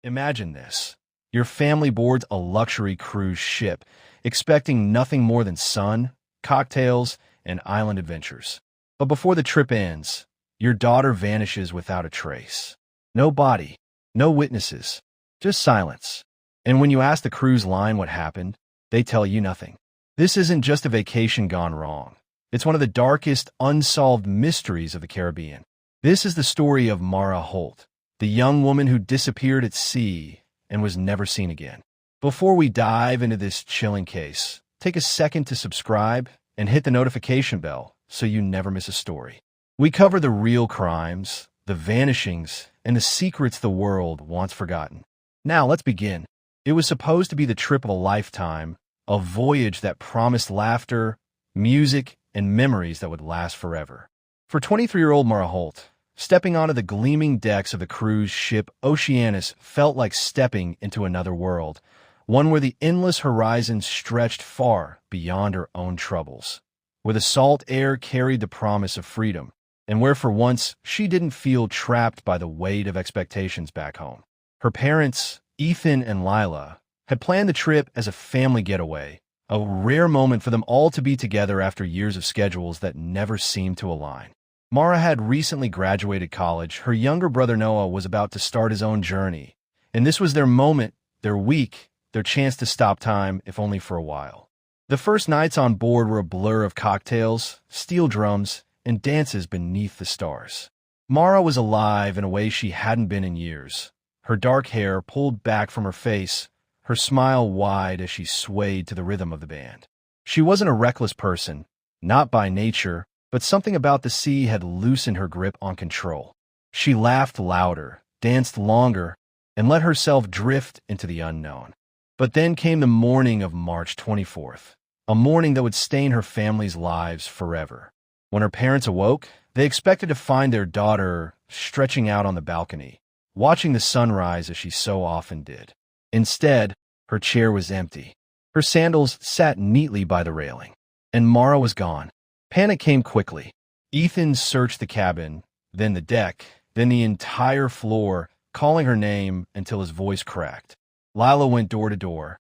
Imagine this. Your family boards a luxury cruise ship, expecting nothing more than sun, cocktails, and island adventures. But before the trip ends, your daughter vanishes without a trace. No body, no witnesses, just silence. And when you ask the cruise line what happened, they tell you nothing. This isn't just a vacation gone wrong. It's one of the darkest, unsolved mysteries of the Caribbean. This is the story of Mara Holt, the young woman who disappeared at sea and was never seen again. Before we dive into this chilling case, take a second to subscribe and hit the notification bell so you never miss a story. We cover the real crimes, the vanishings, and the secrets the world once forgotten. Now let's begin. It was supposed to be the trip of a lifetime, a voyage that promised laughter, music, and memories that would last forever. For 23-year-old Mara Holt, stepping onto the gleaming decks of the cruise ship Oceanus felt like stepping into another world, one where the endless horizon stretched far beyond her own troubles, where the salt air carried the promise of freedom, and where for once she didn't feel trapped by the weight of expectations back home. Her parents, Ethan and Lila, had planned the trip as a family getaway, a rare moment for them all to be together after years of schedules that never seemed to align. Mara had recently graduated college, her younger brother Noah was about to start his own journey, and this was their moment, their week, their chance to stop time, if only for a while. The first nights on board were a blur of cocktails, steel drums, and dances beneath the stars. Mara was alive in a way she hadn't been in years, her dark hair pulled back from her face, her smile wide as she swayed to the rhythm of the band. She wasn't a reckless person, not by nature, but something about the sea had loosened her grip on control. She laughed louder, danced longer, and let herself drift into the unknown. But then came the morning of March 24th, a morning that would stain her family's lives forever. When her parents awoke, they expected to find their daughter stretching out on the balcony, watching the sunrise as she so often did. Instead, her chair was empty. Her sandals sat neatly by the railing, and Mara was gone. Panic came quickly. Ethan searched the cabin, then the deck, then the entire floor, calling her name until his voice cracked. Lila went door to door,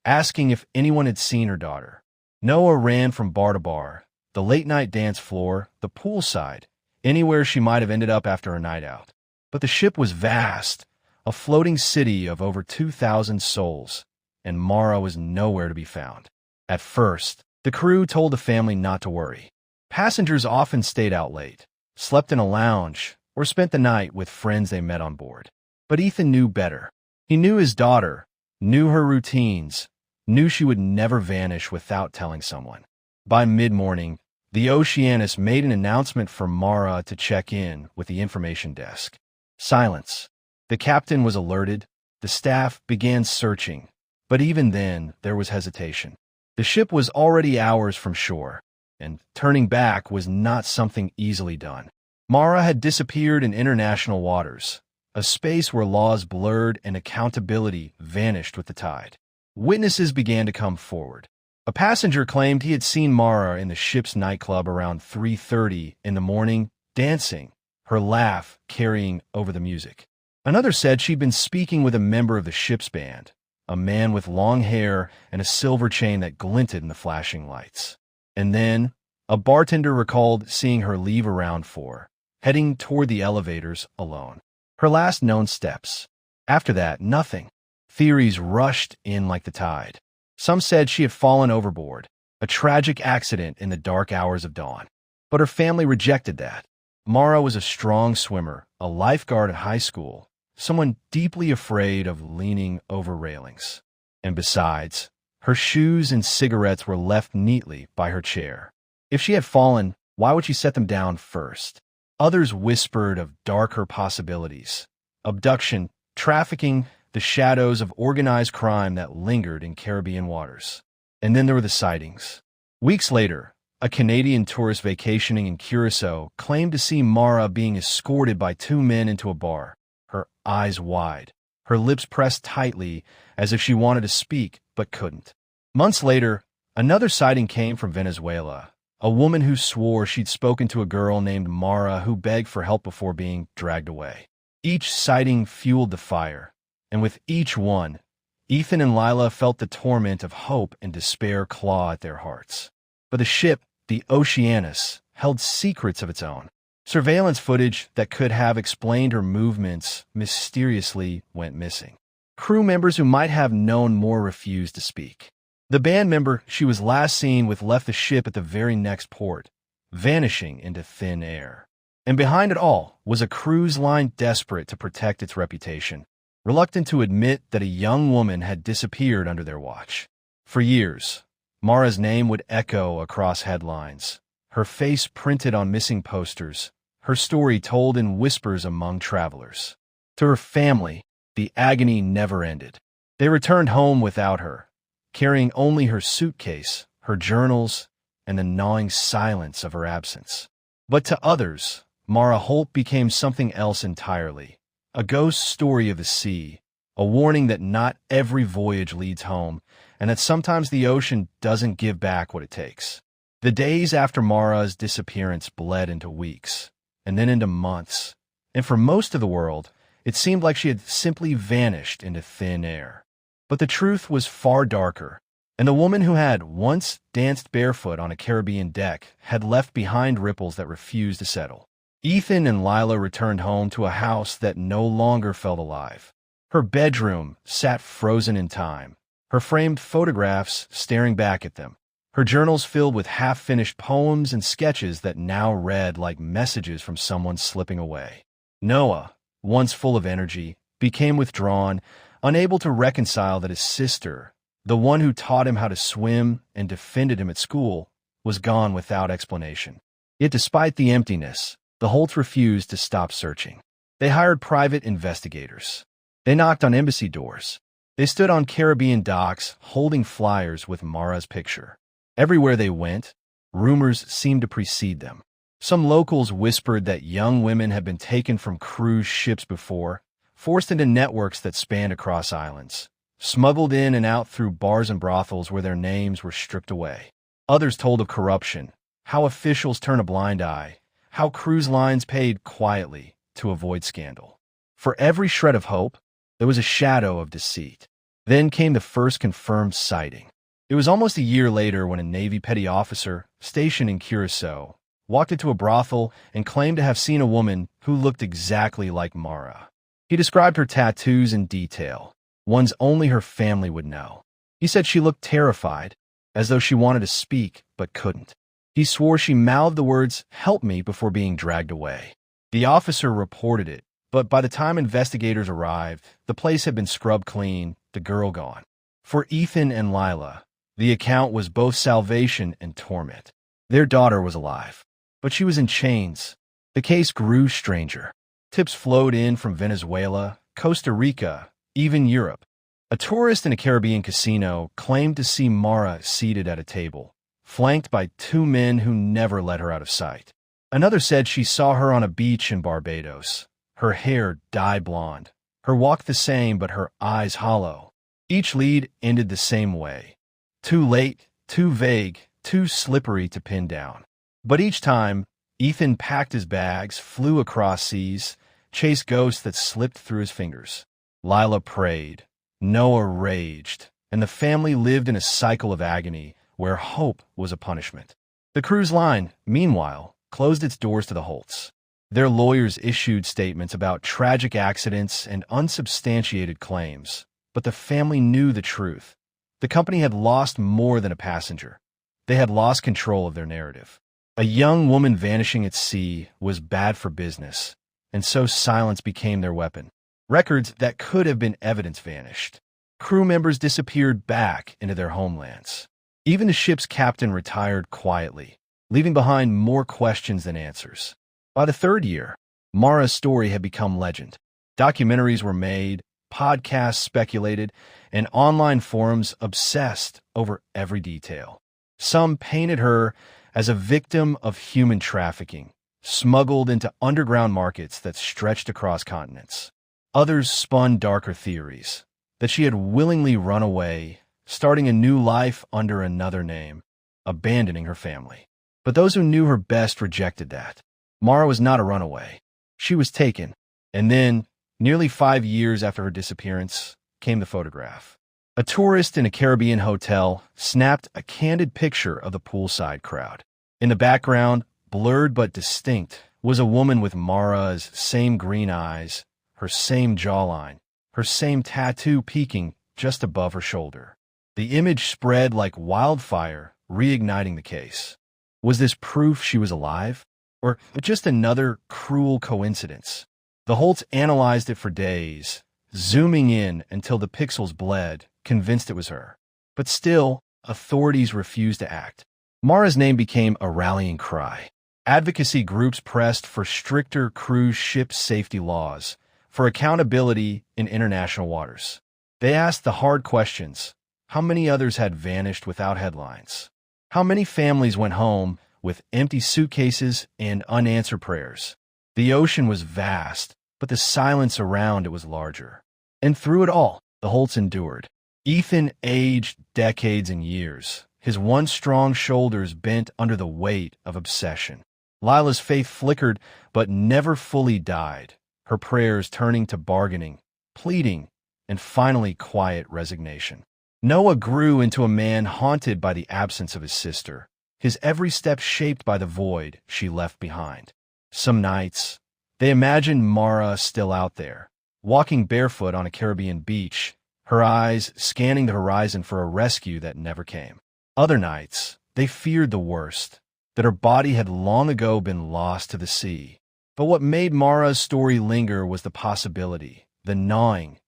asking if anyone had seen her daughter. Noah ran from bar to bar, the late-night dance floor, the poolside, anywhere she might have ended up after a night out. But the ship was vast, a floating city of over 2,000 souls, and Mara was nowhere to be found. At first, the crew told the family not to worry. Passengers often stayed out late, slept in a lounge, or spent the night with friends they met on board. But Ethan knew better. He knew his daughter, knew her routines, knew she would never vanish without telling someone. By mid-morning, the Oceanus made an announcement for Mara to check in with the information desk. Silence. The captain was alerted. The staff began searching. But even then, there was hesitation. The ship was already hours from shore, and turning back was not something easily done. Mara had disappeared in international waters, a space where laws blurred and accountability vanished with the tide. Witnesses began to come forward. A passenger claimed he had seen Mara in the ship's nightclub around 3:30 in the morning, dancing, her laugh carrying over the music. Another said she'd been speaking with a member of the ship's band, a man with long hair and a silver chain that glinted in the flashing lights. And then, a bartender recalled seeing her leave around 4, heading toward the elevators alone. Her last known steps. After that, nothing. Theories rushed in like the tide. Some said she had fallen overboard, a tragic accident in the dark hours of dawn. But her family rejected that. Mara was a strong swimmer, a lifeguard at high school, someone deeply afraid of leaning over railings. And besides, her shoes and cigarettes were left neatly by her chair. If she had fallen, why would she set them down first? Others whispered of darker possibilities. Abduction, trafficking, the shadows of organized crime that lingered in Caribbean waters. And then there were the sightings. Weeks later, a Canadian tourist vacationing in Curacao claimed to see Mara being escorted by 2 men into a bar, her eyes wide, her lips pressed tightly as if she wanted to speak but couldn't. Months later, another sighting came from Venezuela, a woman who swore she'd spoken to a girl named Mara who begged for help before being dragged away. Each sighting fueled the fire. And with each one, Ethan and Lila felt the torment of hope and despair claw at their hearts. But the ship, the Oceanus, held secrets of its own. Surveillance footage that could have explained her movements mysteriously went missing. Crew members who might have known more refused to speak. The band member she was last seen with left the ship at the very next port, vanishing into thin air. And behind it all was a cruise line desperate to protect its reputation, reluctant to admit that a young woman had disappeared under their watch. For years, Mara's name would echo across headlines, her face printed on missing posters, her story told in whispers among travelers. To her family, the agony never ended. They returned home without her, carrying only her suitcase, her journals, and the gnawing silence of her absence. But to others, Mara Holt became something else entirely, a ghost story of the sea, a warning that not every voyage leads home, and that sometimes the ocean doesn't give back what it takes. The days after Mara's disappearance bled into weeks, and then into months, and for most of the world, it seemed like she had simply vanished into thin air. But the truth was far darker, and the woman who had once danced barefoot on a Caribbean deck had left behind ripples that refused to settle. Ethan and Lila returned home to a house that no longer felt alive. Her bedroom sat frozen in time, her framed photographs staring back at them, her journals filled with half-finished poems and sketches that now read like messages from someone slipping away. Noah, once full of energy, became withdrawn, unable to reconcile that his sister, the one who taught him how to swim and defended him at school, was gone without explanation. Yet despite the emptiness, the Holts refused to stop searching. They hired private investigators. They knocked on embassy doors. They stood on Caribbean docks holding flyers with Mara's picture. Everywhere they went, rumors seemed to precede them. Some locals whispered that young women had been taken from cruise ships before, forced into networks that spanned across islands, smuggled in and out through bars and brothels where their names were stripped away. Others told of corruption, how officials turned a blind eye, how cruise lines paid quietly to avoid scandal. For every shred of hope, there was a shadow of deceit. Then came the first confirmed sighting. It was almost a year later when a Navy petty officer, stationed in Curacao, walked into a brothel and claimed to have seen a woman who looked exactly like Mara. He described her tattoos in detail, ones only her family would know. He said she looked terrified, as though she wanted to speak but couldn't. He swore she mouthed the words, "Help me," before being dragged away. The officer reported it, but by the time investigators arrived, the place had been scrubbed clean, the girl gone. For Ethan and Lila, the account was both salvation and torment. Their daughter was alive, but she was in chains. The case grew stranger. Tips flowed in from Venezuela, Costa Rica, even Europe. A tourist in a Caribbean casino claimed to see Mara seated at a table, flanked by two men who never let her out of sight. Another said she saw her on a beach in Barbados, her hair dye blonde, her walk the same but her eyes hollow. Each lead ended the same way. Too late, too vague, too slippery to pin down. But each time, Ethan packed his bags, flew across seas, chased ghosts that slipped through his fingers. Lila prayed, Noah raged, and the family lived in a cycle of agony where hope was a punishment. The cruise line, meanwhile, closed its doors to the Holts. Their lawyers issued statements about tragic accidents and unsubstantiated claims, but the family knew the truth. The company had lost more than a passenger. They had lost control of their narrative. A young woman vanishing at sea was bad for business, and so silence became their weapon. Records that could have been evidence vanished. Crew members disappeared back into their homelands. Even the ship's captain retired quietly, leaving behind more questions than answers. By the third year, Mara's story had become legend. Documentaries were made, podcasts speculated, and online forums obsessed over every detail. Some painted her as a victim of human trafficking, smuggled into underground markets that stretched across continents. Others spun darker theories, that she had willingly run away, starting a new life under another name, abandoning her family. But those who knew her best rejected that. Mara was not a runaway. She was taken, and then Nearly 5 years after her disappearance came the photograph. A tourist in a Caribbean hotel snapped a candid picture of the poolside crowd. In the background, blurred but distinct, was a woman with Mara's same green eyes, her same jawline, her same tattoo peeking just above her shoulder. The image spread like wildfire, reigniting the case. Was this proof she was alive? Or just another cruel coincidence? The Holts analyzed it for days, zooming in until the pixels bled, convinced it was her. But still, authorities refused to act. Mara's name became a rallying cry. Advocacy groups pressed for stricter cruise ship safety laws, for accountability in international waters. They asked the hard questions. How many others had vanished without headlines? How many families went home with empty suitcases and unanswered prayers? The ocean was vast, but the silence around it was larger. And through it all, the Holts endured. Ethan aged decades and years, his once strong shoulders bent under the weight of obsession. Lila's faith flickered, but never fully died, her prayers turning to bargaining, pleading, and finally quiet resignation. Noah grew into a man haunted by the absence of his sister, his every step shaped by the void she left behind. Some nights, they imagined Mara still out there, walking barefoot on a Caribbean beach, her eyes scanning the horizon for a rescue that never came. Other nights, they feared the worst, that her body had long ago been lost to the sea. But what made Mara's story linger was the possibility, the gnawing,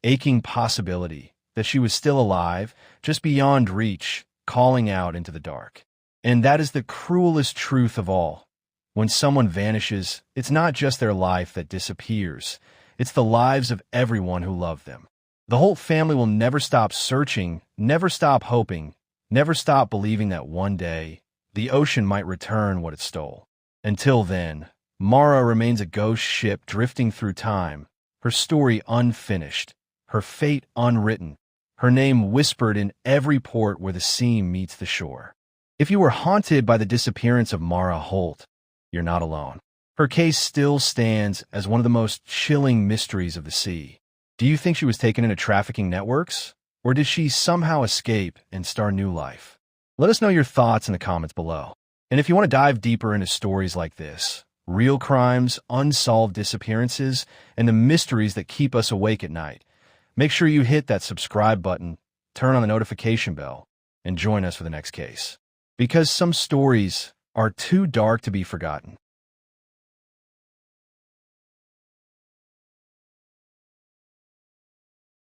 aching possibility that she was still alive, just beyond reach, calling out into the dark. And that is the cruelest truth of all. When someone vanishes, it's not just their life that disappears. It's the lives of everyone who loved them. The Holt family will never stop searching, never stop hoping, never stop believing that one day, the ocean might return what it stole. Until then, Mara remains a ghost ship drifting through time, her story unfinished, her fate unwritten, her name whispered in every port where the sea meets the shore. If you were haunted by the disappearance of Mara Holt, you're not alone. Her case still stands as one of the most chilling mysteries of the sea. Do you think she was taken into trafficking networks? Or did she somehow escape and start new life? Let us know your thoughts in the comments below. And if you want to dive deeper into stories like this, real crimes, unsolved disappearances, and the mysteries that keep us awake at night, make sure you hit that subscribe button, turn on the notification bell, and join us for the next case. Because some stories are too dark to be forgotten.